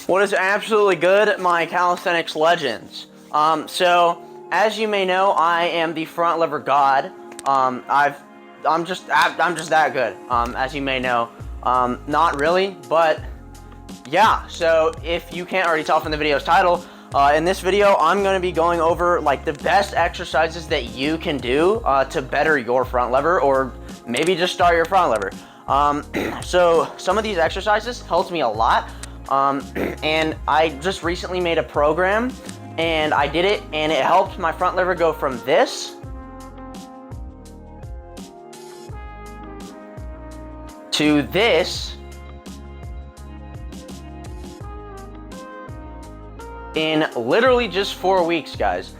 What is absolutely good, my calisthenics legends? So as you may know, I am the front lever god. I'm just that good. As you may know, not really, but yeah. So if you can't already tell from the video's title, in this video, I'm going to be going over like the best exercises that you can do to better your front lever, or maybe just start your front lever. So some of these exercises helped me a lot. And I just recently made a program and I did it, and it helped my front lever go from this to this in literally just 4 weeks, guys.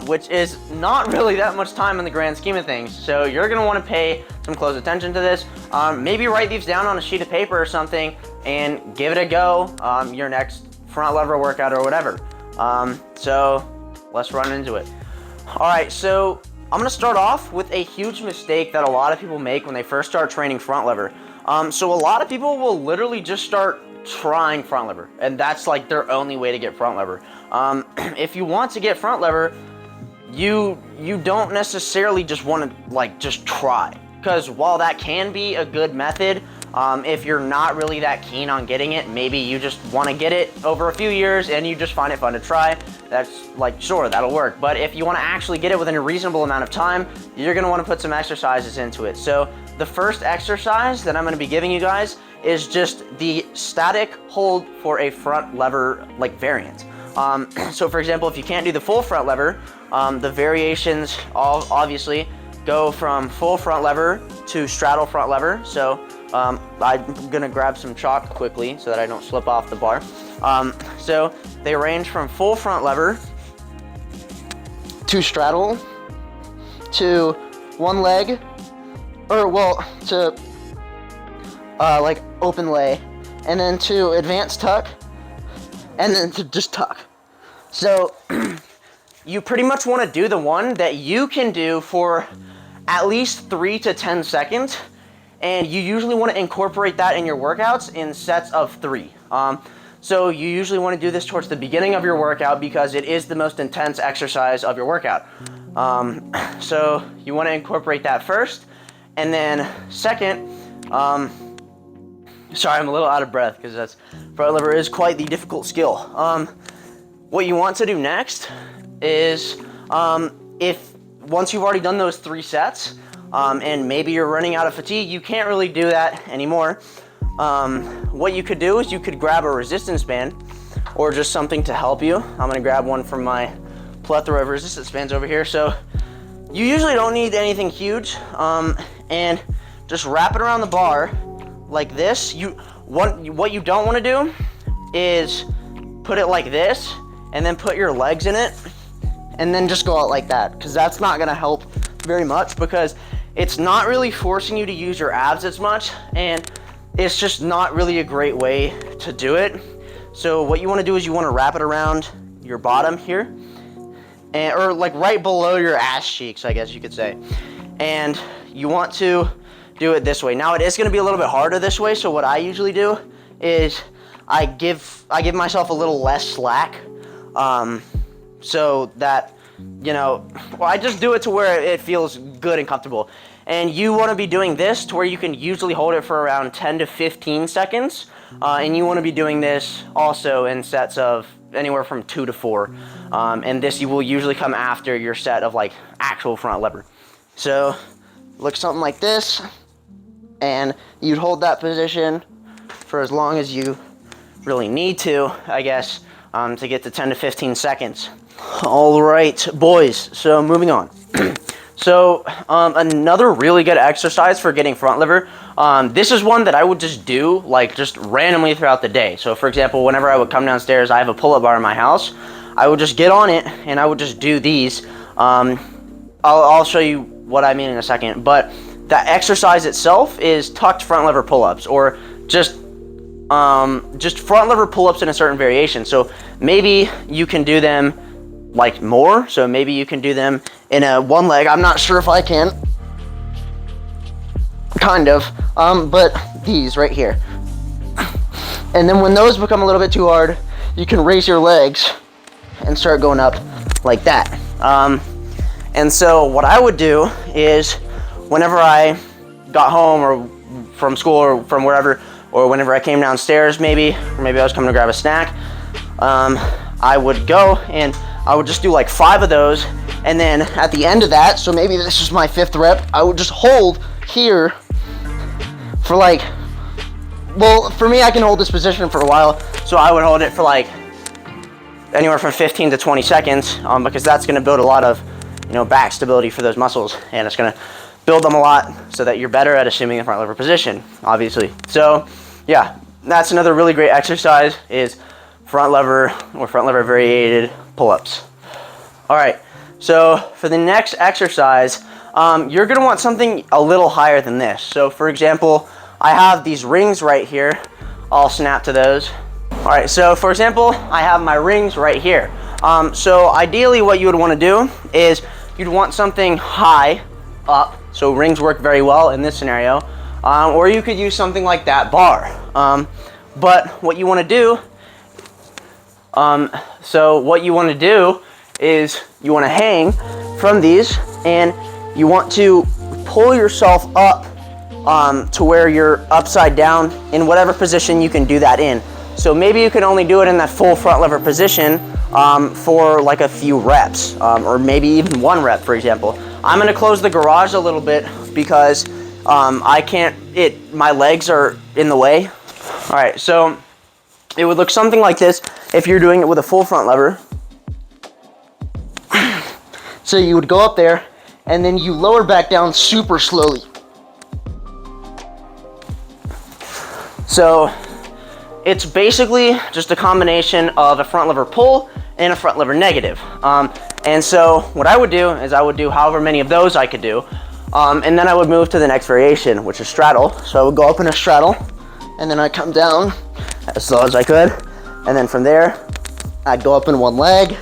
Which is not really that much time in the grand scheme of things. So you're gonna wanna pay some close attention to this. Maybe write these down on a sheet of paper or something and give it a go, your next front lever workout or whatever. So let's run into it. All right, so I'm gonna start off with a huge mistake that a lot of people make when they first start training front lever. So a lot of people will literally just start trying front lever, and that's like their only way to get front lever. If you want to get front lever, you don't necessarily just want to like just try, because while that can be a good method, if you're not really that keen on getting it, maybe you just want to get it over a few years and you just find it fun to try, that's like, sure, that'll work. But if you want to actually get it within a reasonable amount of time, you're going to want to put some exercises into it. So the first exercise that I'm going to be giving you guys is just the static hold for a front lever like variant. So for example, if you can't do the full front lever, the variations all obviously go from full front lever to straddle front lever. So I'm gonna grab some chalk quickly so that I don't slip off the bar. So they range from full front lever to straddle to one leg, or well, to like open lay, and then to advanced tuck, and then to just tuck. So you pretty much want to do the one that you can do for at least 3 to 10 seconds, and you usually want to incorporate that in your workouts in sets of 3. So you usually want to do this towards the beginning of your workout because it is the most intense exercise of your workout. So you want to incorporate that first, and then second, sorry, I'm a little out of breath because that's front lever is quite the difficult skill. What you want to do next is, if once you've already done those 3 sets, and maybe you're running out of fatigue, you can't really do that anymore. What you could do is you could grab a resistance band or just something to help you. I'm gonna grab one from my plethora of resistance bands over here. So you usually don't need anything huge, and just wrap it around the bar like this. What you don't want to do is put it like this and then put your legs in it and then just go out like that, because that's not going to help very much, because it's not really forcing you to use your abs as much, and it's just not really a great way to do it. So what you want to do is you want to wrap it around your bottom here, or like right below your ass cheeks, I guess you could say, and you want to do it this way. Now it is going to be a little bit harder this way, so what I usually do is I give myself a little less slack, so that, you know, well, I just do it to where it feels good and comfortable. And you want to be doing this to where you can usually hold it for around 10 to 15 seconds, and you want to be doing this also in sets of anywhere from 2 to 4, and this you will usually come after your set of like actual front lever. So look something like this, and you'd hold that position for as long as you really need to, I guess, to get to 10 to 15 seconds. All right, boys, so moving on. So another really good exercise for getting front lever, this is one that I would just do like just randomly throughout the day. So for example, whenever I would come downstairs, I have a pull-up bar in my house, I would just get on it and I would just do these. I'll show you what I mean in a second, but the exercise itself is tucked front lever pull-ups, or just front lever pull-ups in a certain variation. So maybe you can do them like more, so maybe you can do them in a one leg. I'm not sure if I can, kind of, but these right here. And then when those become a little bit too hard, you can raise your legs and start going up like that. And so what I would do is whenever I got home or from school or from wherever, or whenever I came downstairs maybe, or maybe I was coming to grab a snack, I would go and I would just do like 5 of those. And then at the end of that, so maybe this is my 5th rep, I would just hold here for like, well, for me, I can hold this position for a while. So I would hold it for like anywhere from 15 to 20 seconds, because that's gonna build a lot of, back stability for those muscles, and it's gonna build them a lot so that you're better at assuming the front lever position, obviously. So yeah, that's another really great exercise, is front lever or front lever variated pull-ups. All right, so for the next exercise, you're gonna want something a little higher than this. So for example, I have these rings right here. I'll snap to those. All right, so for example, I have my rings right here. So ideally what you would wanna do is you'd want something high up. So rings work very well in this scenario. Or you could use something like that bar. But what you wanna do, is you wanna hang from these, and you want to pull yourself up to where you're upside down in whatever position you can do that in. So maybe you can only do it in that full front lever position for like a few reps, or maybe even 1 rep, for example. I'm gonna close the garage a little bit because my legs are in the way. All right, so it would look something like this if you're doing it with a full front lever. So you would go up there and then you lower back down super slowly. So it's basically just a combination of a front lever pull and a front lever negative. And so what I would do is I would do however many of those I could do. And then I would move to the next variation, which is straddle. So I would go up in a straddle, and then I'd come down as slow as I could. And then from there, I'd go up in one leg,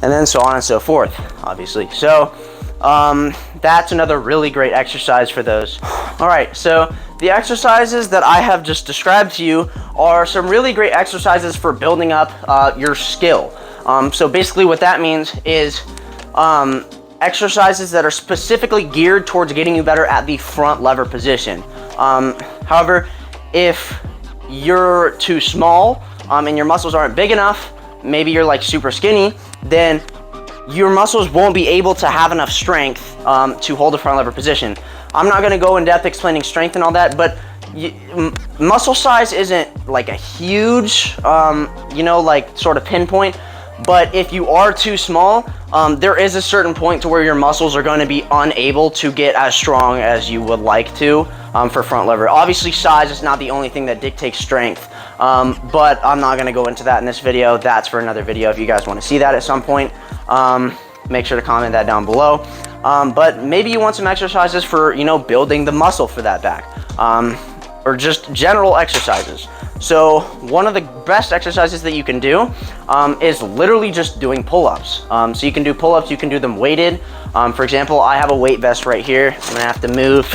and then so on and so forth, obviously. So that's another really great exercise for those. All right, so the exercises that I have just described to you are some really great exercises for building up your skill. So basically what that means is exercises that are specifically geared towards getting you better at the front lever position. However, if you're too small and your muscles aren't big enough, maybe you're like super skinny, then your muscles won't be able to have enough strength to hold the front lever position. I'm not gonna go in depth explaining strength and all that, but muscle size isn't like a huge, like sort of pinpoint. But if you are too small, there is a certain point to where your muscles are going to be unable to get as strong as you would like to for front lever. Obviously, size is not the only thing that dictates strength, but I'm not going to go into that in this video. That's for another video if you guys want to see that at some point. Make sure to comment that down below. But maybe you want some exercises for, building the muscle for that back, or just general exercises. So one of the best exercises that you can do is literally just doing pull-ups. So you can do pull-ups, you can do them weighted. For example, I have a weight vest right here. I'm gonna have to move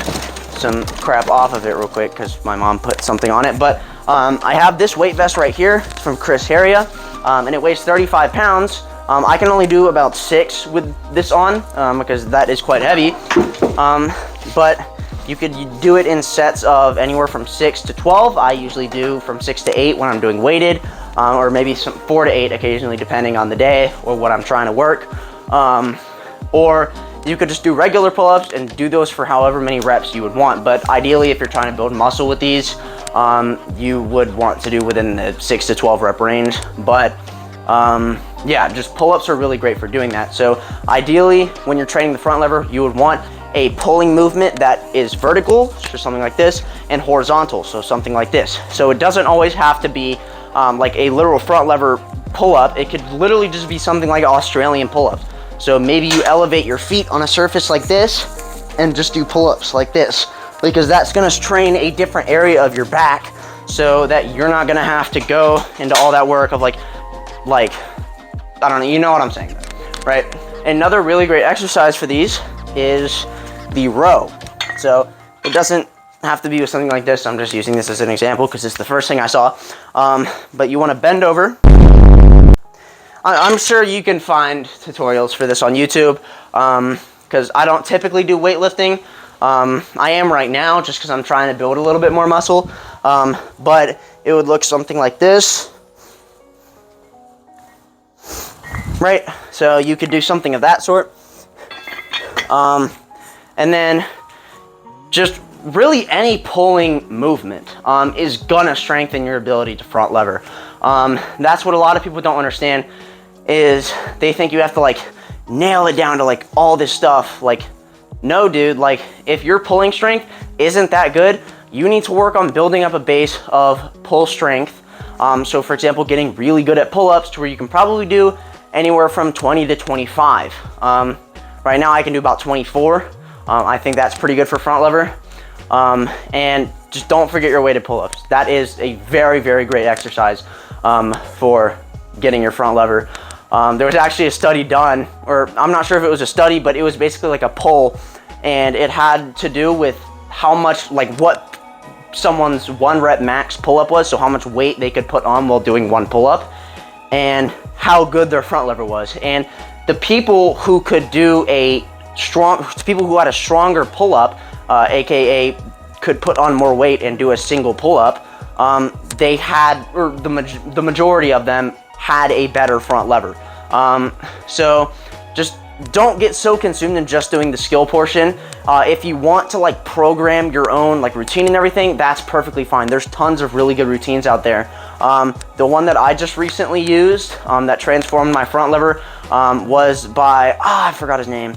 some crap off of it real quick because my mom put something on it. But I have this weight vest right here. It's from Chris Heria, and it weighs 35 pounds. I can only do about 6 with this on because that is quite heavy. But you could do it in sets of anywhere from 6 to 12. I usually do from 6 to 8 when I'm doing weighted, or maybe some 4 to 8 occasionally, depending on the day or what I'm trying to work. Or you could just do regular pull-ups and do those for however many reps you would want. But ideally, if you're trying to build muscle with these, you would want to do within the 6 to 12 rep range. But yeah, just pull-ups are really great for doing that. So ideally, when you're training the front lever, you would want a pulling movement that is vertical, so something like this, and horizontal, so something like this. So it doesn't always have to be like a literal front lever pull-up. It could literally just be something like Australian pull-ups. So maybe you elevate your feet on a surface like this and just do pull-ups like this, because that's gonna train a different area of your back so that you're not gonna have to go into all that work of like, I don't know, you know what I'm saying, right? Another really great exercise for these is the row. So it doesn't have to be with something like this. I'm just using this as an example because it's the first thing I saw. But you want to bend over. I'm sure you can find tutorials for this on YouTube because I don't typically do weightlifting. I am right now just because I'm trying to build a little bit more muscle. But it would look something like this. Right? So you could do something of that sort. And then just really any pulling movement is gonna strengthen your ability to front lever. That's what a lot of people don't understand, is they think you have to like nail it down to like all this stuff. Like, no dude, like if your pulling strength isn't that good, you need to work on building up a base of pull strength. So for example, getting really good at pull-ups to where you can probably do anywhere from 20 to 25. Right now I can do about 24. I think that's pretty good for front lever. And just don't forget your weighted pull-ups. That is a very, very great exercise for getting your front lever. There was actually a study done, or I'm not sure if it was a study, but it was basically like a poll, and it had to do with how much, like what someone's 1 rep max pull-up was, so how much weight they could put on while doing 1 pull-up, and how good their front lever was. And the people who could do people who had a stronger pull-up, aka could put on more weight and do a single pull-up, they had, or the majority of them had a better front lever. So just don't get so consumed in just doing the skill portion. If you want to like program your own like routine and everything, that's perfectly fine. There's tons of really good routines out there. The one that I just recently used that transformed my front lever was by, I forgot his name.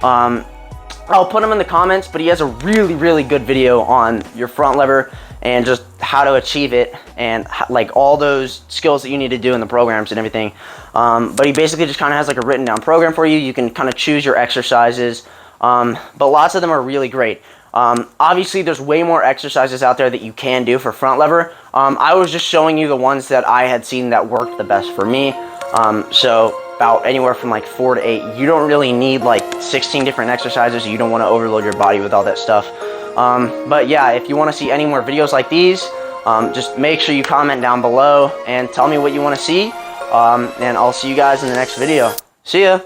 I'll put him in the comments, but he has a really, really good video on your front lever and just how to achieve it and like all those skills that you need to do in the programs and everything. But he basically just kind of has like a written down program for you. You can kind of choose your exercises, but lots of them are really great. Obviously there's way more exercises out there that you can do for front lever. I was just showing you the ones that I had seen that worked the best for me. So about anywhere from like 4 to 8. You don't really need like 16 different exercises. You don't want to overload your body with all that stuff. But yeah, if you want to see any more videos like these, just make sure you comment down below and tell me what you want to see. And I'll see you guys in the next video. See ya.